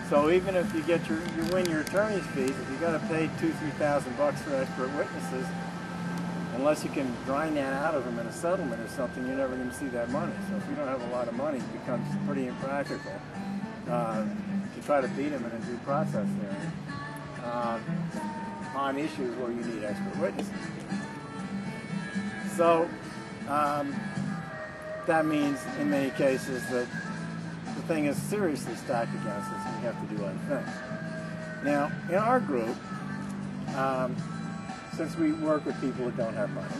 So even if you win your attorney's fees, if you got to pay $2,000–3,000 for expert witnesses, unless you can grind that out of them in a settlement or something, you're never going to see that money. So if you don't have a lot of money, it becomes pretty impractical to try to beat them in a due process hearing on issues where you need expert witnesses. So that means in many cases that the thing is seriously stacked against us and we have to do other things. Now, in our group, since we work with people that don't have money,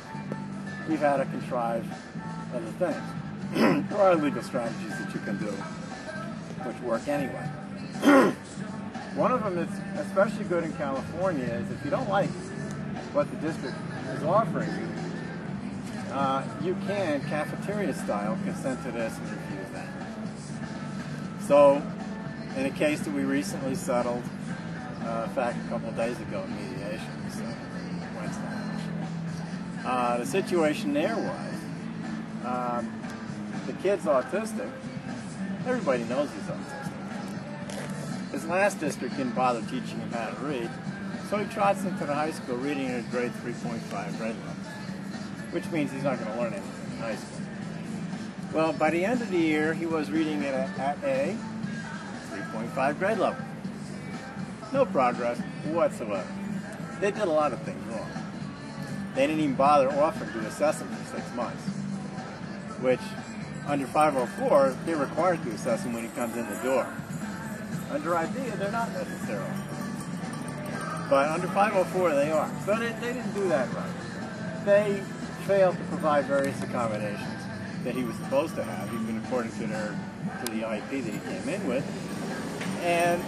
we've had to contrive other things. There are legal strategies that you can do which work anyway. One of them that's especially good in California is if you don't like what the district is offering you, you can, cafeteria style, consent to this and refuse that. So, in a case that we recently settled, in fact, a couple of days ago in mediation, so Wednesday actually, the situation there was, the kid's autistic. Everybody knows he's autistic. His last district didn't bother teaching him how to read, so he trots into the high school reading at a grade 3.5 grade level, which means he's not going to learn anything in high school. Well, by the end of the year, he was reading at a 3.5 grade level. No progress whatsoever. They did a lot of things wrong. They didn't even bother offering to assess him for 6 months, which under 504, they're required to assess him when he comes in the door. Under IDEA, they're not necessarily. But under 504, they are. So they didn't do that right. They failed to provide various accommodations that he was supposed to have, even according to the IEP that he came in with. And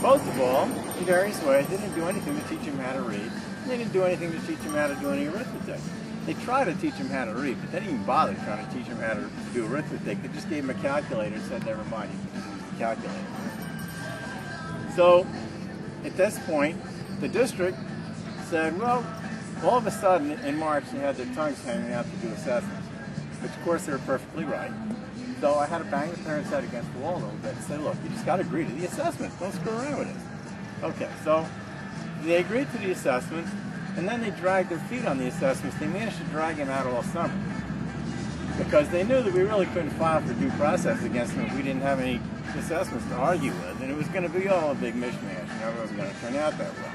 most of all, in various ways, they didn't do anything to teach him how to read. They didn't do anything to teach him how to do any arithmetic. They tried to teach him how to read, but they didn't even bother trying to teach him how to do arithmetic. They just gave him a calculator and said, never mind, you can just use the calculator. So, at this point, the district said, well, all of a sudden, in March, they had their tongues hanging out to do assessments, which, of course, they were perfectly right. So I had to bang the parents' head against the wall a little bit and say, look, you just got to agree to the assessment. Don't screw around with it. Okay, so they agreed to the assessments, and then they dragged their feet on the assessments. They managed to drag him out all summer because they knew that we really couldn't file for due process against them if we didn't have any assessments to argue with, and it was going to be all a big mishmash. It never was going to turn out that well.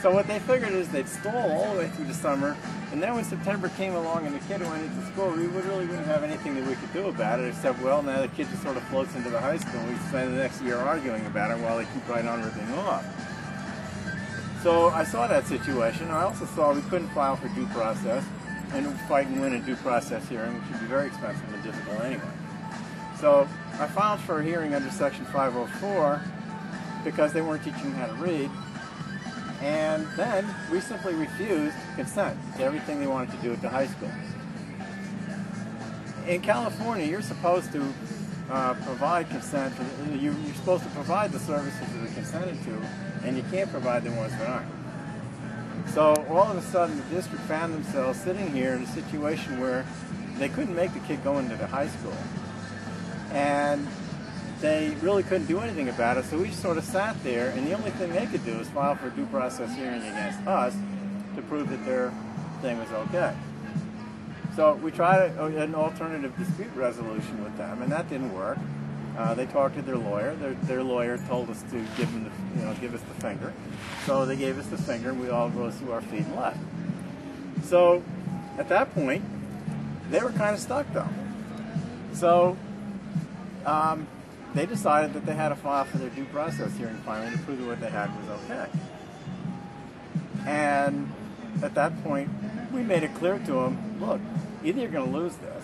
So what they figured is they'd stall all the way through the summer, and then when September came along and the kid went into school, we really wouldn't have anything that we could do about it, except, well, now the kid just sort of floats into the high school, and we spend the next year arguing about it while they keep right on ripping off. So I saw that situation. I also saw we couldn't file for due process, and fight and win a due process hearing, which would be very expensive and difficult anyway. So I filed for a hearing under Section 504 because they weren't teaching him how to read. And then we simply refused consent to everything they wanted to do at the high school. In California, you're supposed to provide consent. You're supposed to provide the services that are consented to, and you can't provide the ones that aren't. So all of a sudden, the district found themselves sitting here in a situation where they couldn't make the kid go into the high school. And they really couldn't do anything about it, so we just sort of sat there, and the only thing they could do is file for a due process hearing against us to prove that their thing was okay. So we tried an alternative dispute resolution with them, and that didn't work. They talked to their lawyer. Their lawyer told us to give them give us the finger. So they gave us the finger, and we all rose to our feet and left. So at that point, they were kind of stuck, though. So they decided that they had to file for their due process hearing finally to prove that what they had was okay. And at that point, we made it clear to them, look, either you're going to lose this,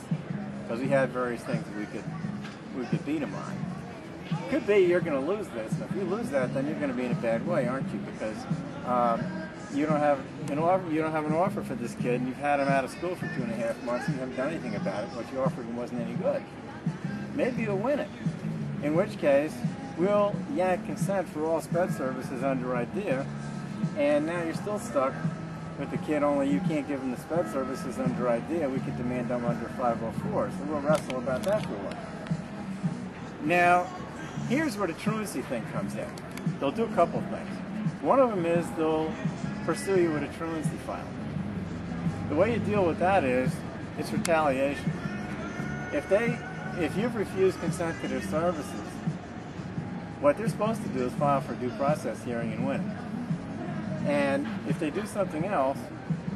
because we had various things that we could beat them on. It could be you're going to lose this, and if you lose that, then you're going to be in a bad way, aren't you? Because you don't have an offer for this kid, and you've had him out of school for 2.5 months, and you haven't done anything about it. What you offered him wasn't any good. Maybe you'll win it. In which case, we'll yank consent for all SPED services under IDEA, and now you're still stuck with the kid, only you can't give him the SPED services under IDEA. We could demand them under 504, so we'll wrestle about that for a while. Now, here's where the truancy thing comes in. They'll do a couple of things. One of them is they'll pursue you with a truancy filing. The way you deal with that is it's retaliation. If you've refused consent to their services, what they're supposed to do is file for a due process hearing and win. And if they do something else,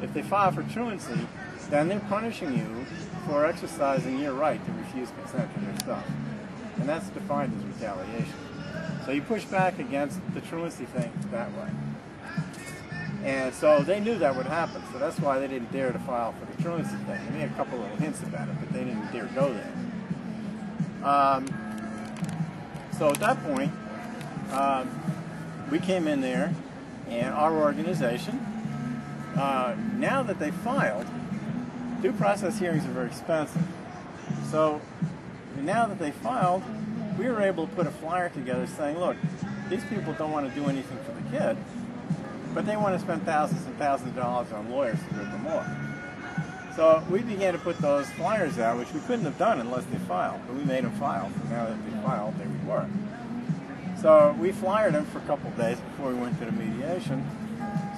if they file for truancy, then they're punishing you for exercising your right to refuse consent to their stuff. And that's defined as retaliation. So you push back against the truancy thing that way. And so they knew that would happen, so that's why they didn't dare to file for the truancy thing. They made a couple little hints about it, but they didn't dare go there. So at that point, we came in there, and our organization, now that they filed, due process hearings are very expensive. So now that they filed, we were able to put a flyer together saying, look, these people don't want to do anything for the kid, but they want to spend thousands and thousands of dollars on lawyers to rip them off. So we began to put those flyers out, which we couldn't have done unless they filed, but we made them file. So now that they filed, they would work. So we flyered them for a couple of days before we went to the mediation.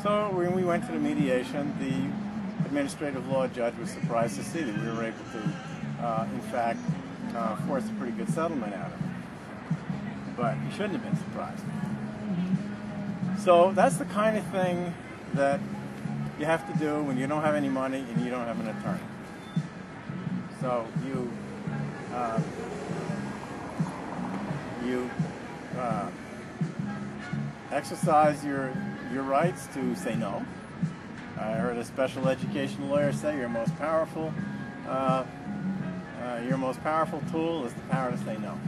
So when we went to the mediation, the administrative law judge was surprised to see that we were able to, in fact, force a pretty good settlement out of him. But he shouldn't have been surprised. So that's the kind of thing that you have to do when you don't have any money and you don't have an attorney. So you exercise your rights to say no. I heard a special education lawyer say your most powerful tool is the power to say no,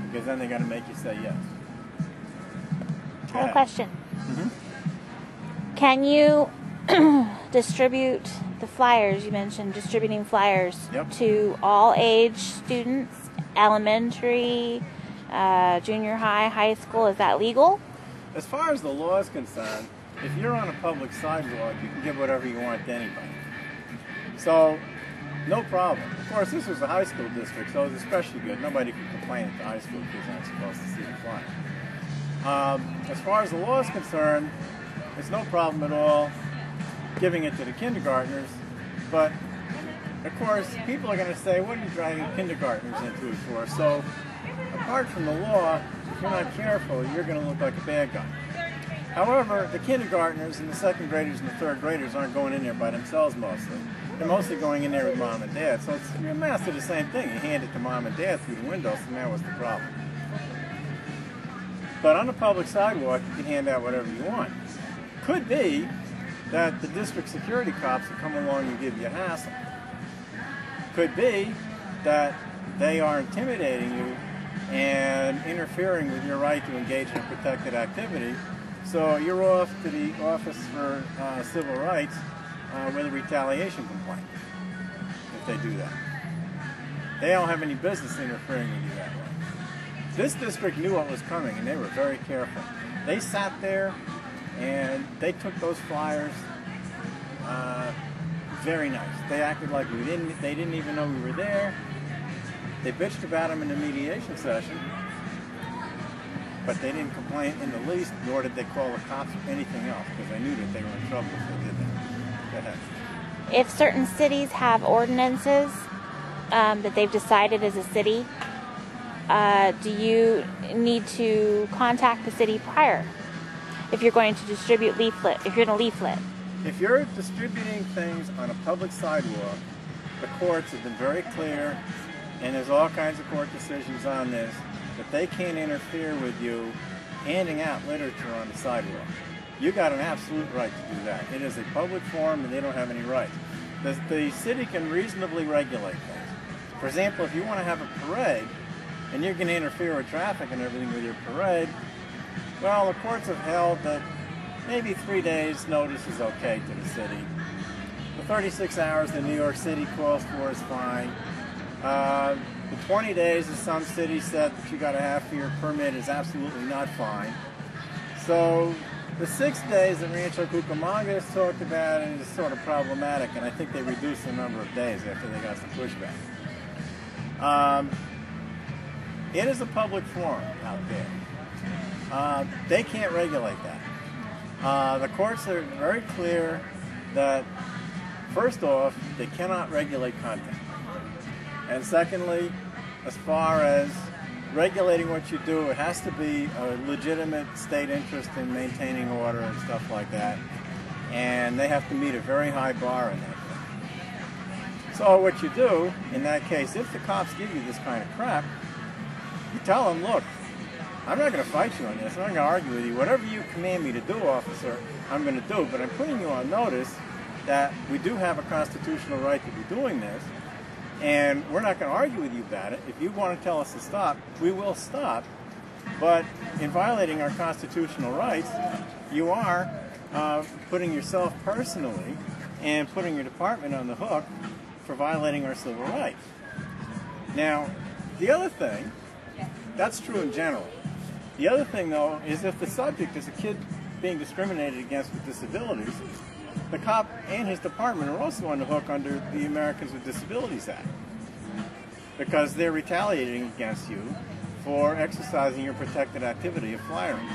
because then they're going to make you say yes. I have a question. Can you distribute the flyers? You mentioned distributing flyers to all age students, elementary, junior high, high school. Is that legal? As far as the law is concerned, if you're on a public sidewalk, you can give whatever you want to anybody. So, no problem. Of course, this was a high school district, so it was especially good. Nobody could complain that the high school kids aren't supposed to see the flyer. As far as the law is concerned, there's no problem at all giving it to the kindergartners, but of course people are going to say, what are you driving kindergartners into it for? So apart from the law, if you're not careful, you're going to look like a bad guy. However, the kindergartners and the second graders and the third graders aren't going in there by themselves mostly. They're mostly going in there with mom and dad, so it's a master the same thing. You hand it to mom and dad through the window, so now what's the problem? But on the public sidewalk, you can hand out whatever you want. Could be that the district security cops will come along and give you a hassle. Could be that they are intimidating you and interfering with your right to engage in a protected activity. So you're off to the Office for Civil Rights with a retaliation complaint if they do that. They don't have any business interfering with you that way. This district knew what was coming, and they were very careful. They sat there, and they took those flyers very nice. They acted like they didn't even know we were there. They bitched about them in the mediation session, but they didn't complain in the least, nor did they call the cops or anything else, because they knew that they were in trouble if they did that. Go ahead. If certain cities have ordinances that they've decided as a city, do you need to contact the city prior if you're going to distribute leaflet, if you're in a leaflet? If you're distributing things on a public sidewalk, the courts have been very clear, and there's all kinds of court decisions on this, that they can't interfere with you handing out literature on the sidewalk. You got an absolute right to do that. It is a public forum, and they don't have any rights. The city can reasonably regulate things. For example, if you want to have a parade, and you're going to interfere with traffic and everything with your parade, well, the courts have held that maybe 3 days notice is okay to the city. The 36 hours that New York City calls for is fine. The 20 days, as some cities said that you got to have for your permit, is absolutely not fine. So the 6 days that Rancho Cucamonga has talked about is sort of problematic, and I think they reduced the number of days after they got some pushback. It is a public forum out there. They can't regulate that. The courts are very clear that, first off, they cannot regulate content. And secondly, as far as regulating what you do, it has to be a legitimate state interest in maintaining order and stuff like that. And they have to meet a very high bar in that thing. So what you do, in that case, if the cops give you this kind of crap, you tell them, look, I'm not going to fight you on this. I'm not going to argue with you. Whatever you command me to do, officer, I'm going to do. But I'm putting you on notice that we do have a constitutional right to be doing this. And we're not going to argue with you about it. If you want to tell us to stop, we will stop. But in violating our constitutional rights, you are putting yourself personally and putting your department on the hook for violating our civil rights. Now, the other thing, that's true in general. The other thing, though, is if the subject is a kid being discriminated against with disabilities, the cop and his department are also on the hook under the Americans with Disabilities Act, because they're retaliating against you for exercising your protected activity of flyering.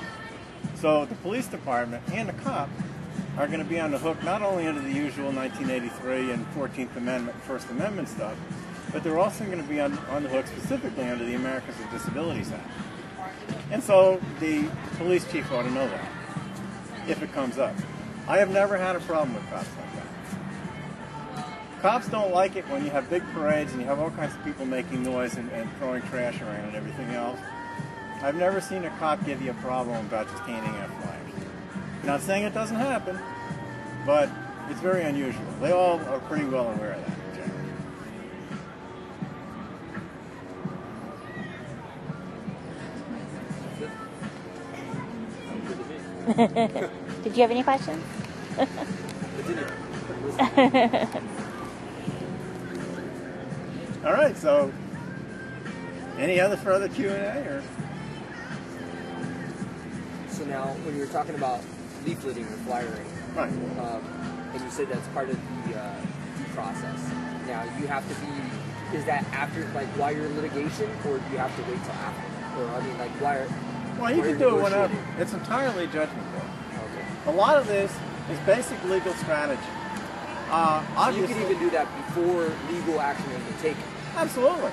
So the police department and the cop are going to be on the hook not only under the usual 1983 and 14th Amendment, First Amendment stuff, but they're also going to be on the hook specifically under the Americans with Disabilities Act. And so the police chief ought to know that, if it comes up. I have never had a problem with cops like that. Cops don't like it when you have big parades and you have all kinds of people making noise and throwing trash around and everything else. I've never seen a cop give you a problem about just handing out flyers. Not saying it doesn't happen, but it's very unusual. They all are pretty well aware of that. Did you have any questions? All right, so any other further Q&A? Or? So now, when you were talking about leafleting or flyering, right, and you said that's part of the due process. Now, you have to be, is that after, like, while you're in litigation, or do you have to wait till after? Or, I mean, like, why are... Well, you can do it whenever. It's entirely judgment call. Okay. A lot of this is basic legal strategy. So you can even do that before legal action has been taken? Absolutely.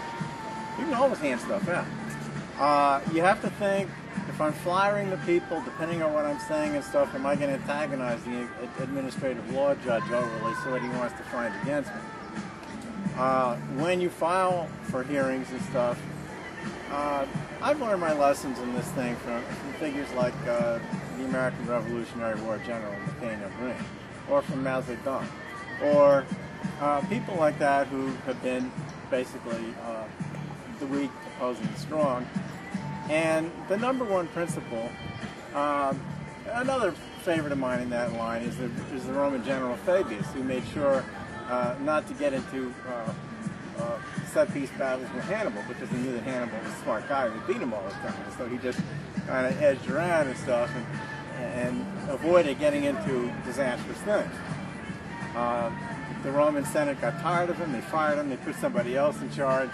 You can always hand stuff out. You have to think, if I'm flyering the people, depending on what I'm saying and stuff, am I going to antagonize the administrative law judge overly so that he wants to find against me? When you file for hearings and stuff, I've learned my lessons in this thing from figures like the American Revolutionary War General McCain of Green, or from Mao Zedong, or people like that who have been basically the weak opposing the strong. And the number one principle, another favorite of mine in that line is the Roman general Fabius, who made sure not to get into set-piece battles with Hannibal, because he knew that Hannibal was a smart guy who beat him all the time. So he just kind of edged around and stuff and avoided getting into disastrous things. The Roman Senate got tired of him, they fired him, they put somebody else in charge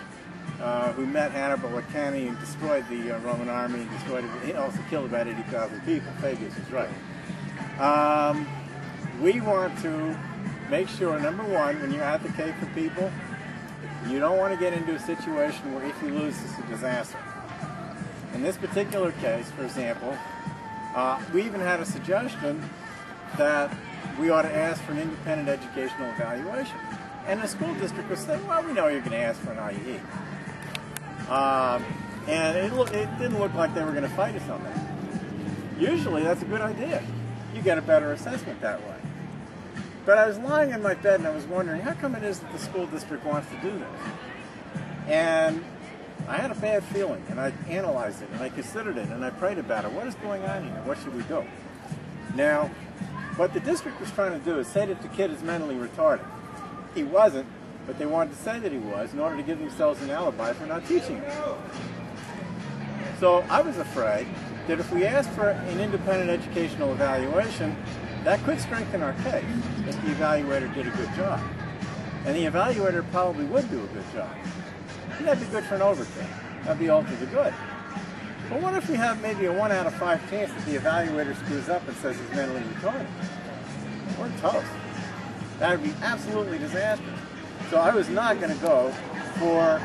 who met Hannibal at Cannae and destroyed the Roman army and destroyed it. He also killed about 80,000 people. Fabius is right. We want to make sure, number one, when you advocate for people, you don't want to get into a situation where if you lose, it's a disaster. In this particular case, for example, we even had a suggestion that we ought to ask for an independent educational evaluation. And the school district was saying, well, we know you're going to ask for an IE. And it didn't look like they were going to fight us on that. Usually that's a good idea. You get a better assessment that way. But I was lying in my bed and I was wondering, how come it is that the school district wants to do this? And I had a bad feeling, and I analyzed it, and I considered it, and I prayed about it. What is going on here? What should we do? Now, what the district was trying to do is say that the kid is mentally retarded. He wasn't, but they wanted to say that he was in order to give themselves an alibi for not teaching him. So I was afraid that if we asked for an independent educational evaluation, that could strengthen our case if the evaluator did a good job. And the evaluator probably would do a good job. And that'd be good for an overkill. That'd be all to the good. But what if we have maybe a 1 out of 5 chance that the evaluator screws up and says he's mentally retarded? We're toast. That would be absolutely disastrous. So I was not going to go for